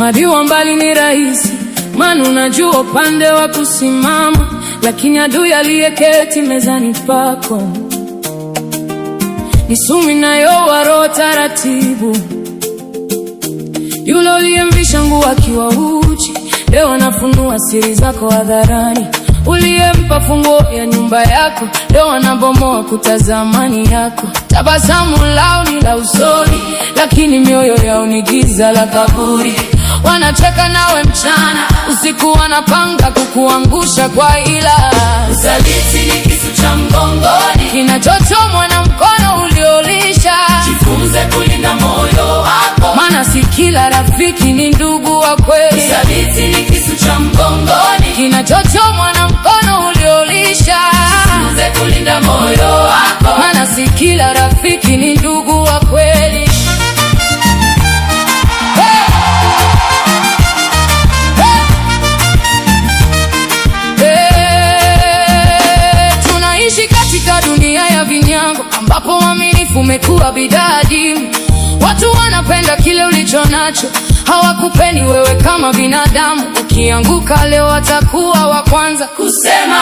Mabiwa mbali ni rahisi, maana unajua upande wa kusimama, lakini adui aliyeketi mezani pako ni sumu inayoua roho taratibu. Yule uliyemvisha nguo akiwa uchi, leo anafunua siri zako hadharani. Uliyempa funguo ya nyumba yako, leo anabomoa kuta za amani yako. Tabasamu lao ni la usoni, lakini mioyo yao ni giza la kaburi. Wanacheka nawe mchana, usiku wanapanga kukuangusha kwa ila. Usaliti ni kisu cha mgongoni, kinachochomwa na mkono uliolisha. Jifunze kulinda moyo wako, maana si kila rafiki ni ndugu wa kweli. Usaliti ni kisu cha mgongoni, kinachochomwa na mkono uliolisha. Jifunze kulinda moyo wako, maana si kila rafiki ni ndugu wa kweli. Tunaishi katika dunia ya vinyango, ambapo uaminifu umekuwa bidhaa adimu. Watu wanapenda kile ulicho nacho, hawakupendi wewe kama binadamu. Ukianguka leo watakuwa wa kwanza kusema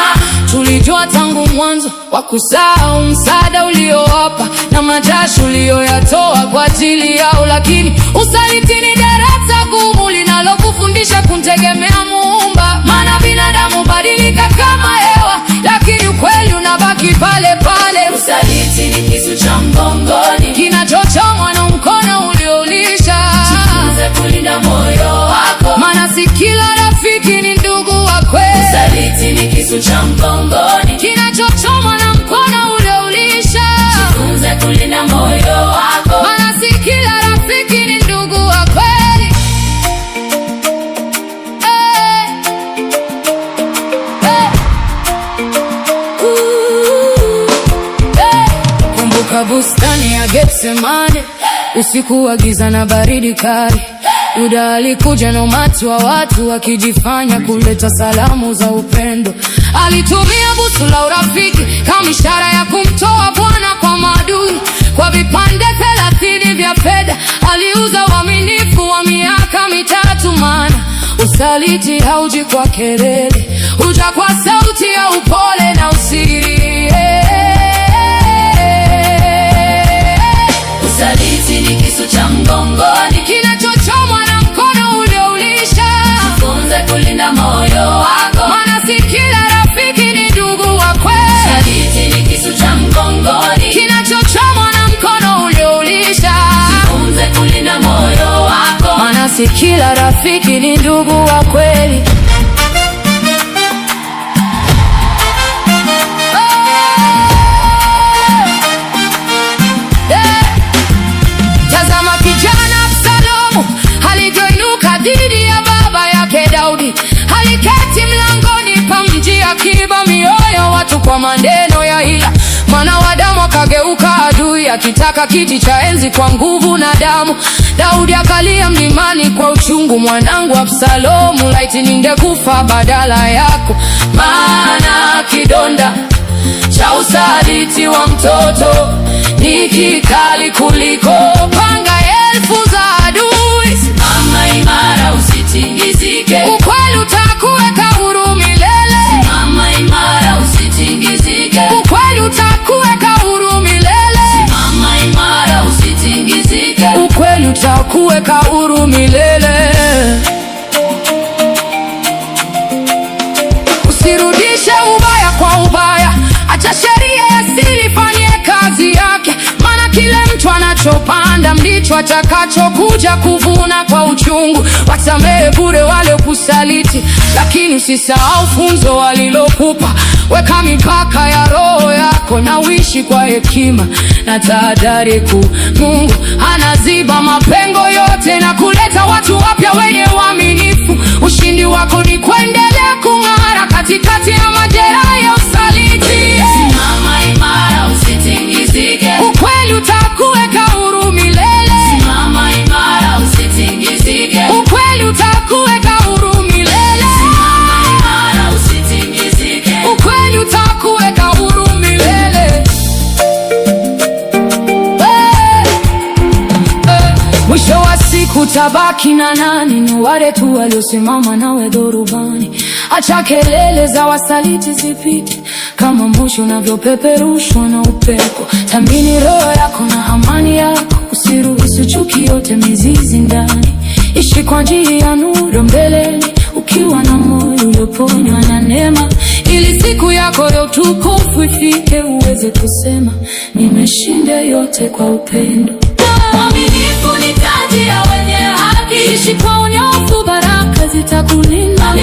tulijua tangu mwanzo. Wakusahau msaada uliowapa na majasho uliyoyatoa kwa ajili yao. Lakini usaliti ni darasa gumu linalokufundisha kumtegemea Muumba. Maana binadamu badilika kama hewa, lakini ukweli unabaki pale pale. Usaliti ni kisu cha mgongoni, kinachochomwa na mkono uliolisha. Jifunze kulinda moyo wako, maana si kila rafiki ni ndugu wa kweli. Usaliti ni kisu cha mgongoni, kinachochomwa na mkono uliolisha. Jifunze kulinda moyo wako, maana si kila rafiki ni ndugu wa kweli. Kumbuka bustani ya Getsemane, usiku wa giza na baridi kali. Yuda alikuja na umati wa watu wakijifanya kuleta salamu za upendo. Alitumia busu la urafiki kama ishara ya kumtoa Bwana kwa maadui. Kwa vipande 30 vya fedha aliuza uaminifu wa miaka 3. Maana usaliti hauji kwa kelele, huja kwa sauti ya upole na usiri. Usaliti ni kisu cha mgongoni, kinachochomwa na mkono ulioulisha. Jifunze kulinda moyo wako, maana si kila rafiki ni ndugu wa kweli. Usaliti ni kisu cha mgongoni, kinachochomwa na mkono ulioulisha. Jifunze kulinda moyo wako, maana si kila rafiki ni ndugu wa kweli. Tazama kijana Absalomu alivyoinuka dhidi ya baba yake Daudi. Aliketi mlangoni pa mji akiiba mioyo watu kwa maneno ya hila. Mwana wa damu akageuka adui, akitaka kiti cha enzi kwa nguvu na damu. Daudi akalia mlimani kwa uchungu, mwanangu Absalomu, laiti ningekufa badala yako. Maana kidonda cha usaliti wa mtoto ni kikali kuliko panga 1000 za adui. Simama imara usitingizike, Ukweli utakuweka huru milele. Simama imara usitingizike, Ukweli utakuweka huru milele. Simama imara usitingizike, Ukweli utakuweka huru milele. Usirudishe ubaya kwa ubaya, acha sheria ya asili ifanye kazi yake. Maana kile mtu anachopanda ndicho atakachokuja kuvuna kwa uchungu. Wasamehe bure wale kusaliti, lakini usisahau funzo walilokupa. Weka mipaka ya roho yako na uishi kwa hekima na tahadhari kuu. Mungu anaziba mapengo yote na kuleta watu wapya wenye uaminifu. Ushindi wako ni kuendelea kung'ara katikati ya majeraha ya usaliti. Simama imara usitingizike, Ukweli utakuweka huru milele. Simama imara usitingizike, Ukweli utakuweka huru milele. Simama imara usitingizike, Ukweli utakuweka huru milele. Mwisho wa siku utabaki na nani? Ni wale tu waliosimama nawe dhurubani. Acha kelele za wasaliti zipite, kama moshi unavyopeperushwa na upepo. Thamini roho yako na amani yako, usiruhusu chuki yote mizizi ndani. Ishi kwa njia ya nuru mbeleni, ukiwa na moyo ulioponywa na neema, ili siku yako ya utukufu ifike, uweze kusema nimeshinda yote kwa upendo. Uaminifu ni taji ya wenye haki. Ishi kwa unyofu, baraka zitakulinda.